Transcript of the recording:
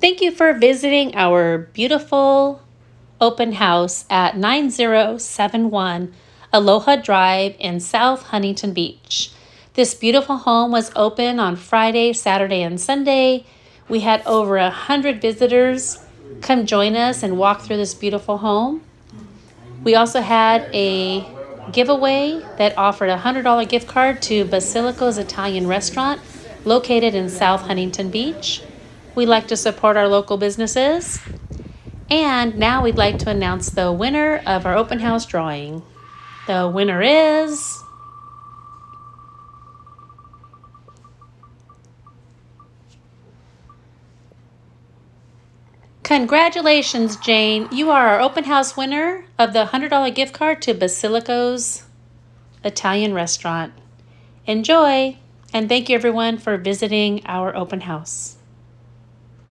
Thank you for visiting our beautiful open house at 9071 Aloha Drive in South Huntington Beach. This beautiful home was open on Friday, Saturday, and Sunday. We had over 100 visitors come join us and walk through this beautiful home. We also had a giveaway that offered a $100 gift card to Basilico's Italian restaurant located in South Huntington Beach. We like to support our local businesses. And now we'd like to announce the winner of our open house drawing. The winner is... Congratulations, Jane. You are our open house winner of the $100 gift card to Basilico's Italian restaurant. Enjoy, and thank you everyone for visiting our open house.